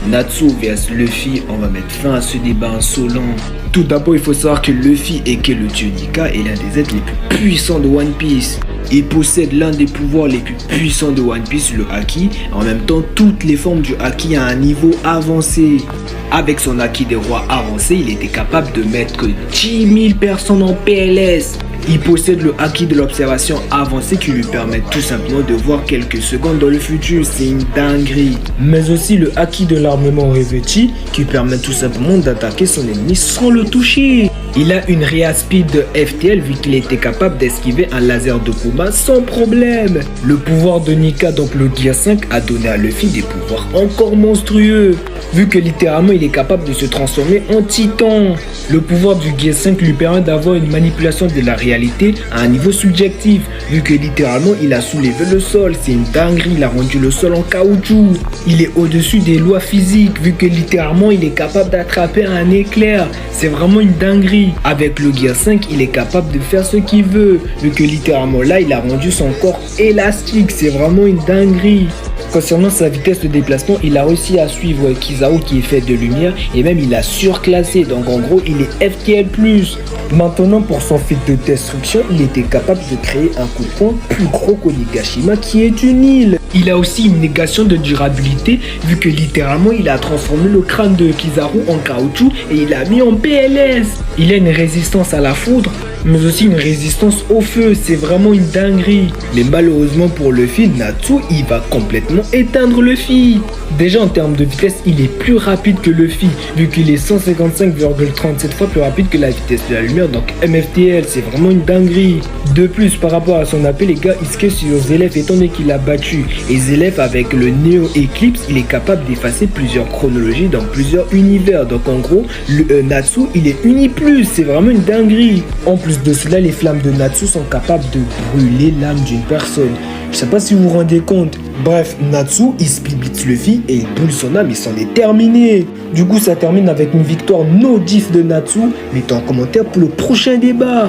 Natsu vs Luffy, on va mettre fin à ce débat insolent. Tout d'abord, il faut savoir que Luffy, aka le dieu Nika, est l'un des êtres les plus puissants de One Piece. Il possède l'un des pouvoirs les plus puissants de One Piece, le Haki. En même temps, toutes les formes du Haki à un niveau avancé. Avec son Haki des rois avancé, il était capable de mettre 10 000 personnes en PLS. Il possède le Haki de l'observation avancée qui lui permet tout simplement de voir quelques secondes dans le futur. C'est une dinguerie. Mais aussi le Haki de l'armement revêti qui permet tout simplement d'attaquer son ennemi sans le toucher. Il a une Rea Speed de FTL vu qu'il était capable d'esquiver un laser de combat sans problème. Le pouvoir de Nika, donc le Gear 5, a donné à Luffy des pouvoirs encore monstrueux. Vu que littéralement il est capable de se transformer en titan. Le pouvoir du Gear 5 lui permet d'avoir une manipulation de la réalité à un niveau subjectif. Vu que littéralement il a soulevé le sol, c'est une dinguerie, il a rendu le sol en caoutchouc. Il est au-dessus des lois physiques vu que littéralement il est capable d'attraper un éclair. C'est vraiment une dinguerie. Avec le Gear 5 il est capable de faire ce qu'il veut. Vu que littéralement là il a rendu son corps élastique, c'est vraiment une dinguerie. Concernant sa vitesse de déplacement, il a réussi à suivre Kizaru qui est fait de lumière et même il a surclassé, donc en gros il est FTL+. Maintenant pour son feat de destruction, il était capable de créer un coup de poing plus gros qu'Onigashima qui est une île. Il a aussi une négation de durabilité vu que littéralement il a transformé le crâne de Kizaru en caoutchouc et il l'a mis en PLS. Il a une résistance à la foudre mais aussi une résistance au feu, c'est vraiment une dinguerie. Mais malheureusement pour Luffy, Natsu il va complètement éteindre Luffy. Déjà en termes de vitesse, il est plus rapide que Luffy vu qu'il est 155,37 fois plus rapide que la vitesse de la lumière, donc MFTL, c'est vraiment une dinguerie. De plus, par rapport à son AP, les gars, il skate sur Zélef étant donné qu'il a battu. Et Zélef avec le Neo Eclipse, il est capable d'effacer plusieurs chronologies dans plusieurs univers. Donc en gros, le Natsu, il est uni plus, c'est vraiment une dinguerie. En plus de cela, les flammes de Natsu sont capables de brûler l'âme d'une personne. Je sais pas si vous vous rendez compte. Bref, Natsu, il split blitz Luffy et il brûle son âme et c'en est terminé. Du coup, ça termine avec une victoire no diff de Natsu. Mettez en commentaire pour le prochain débat.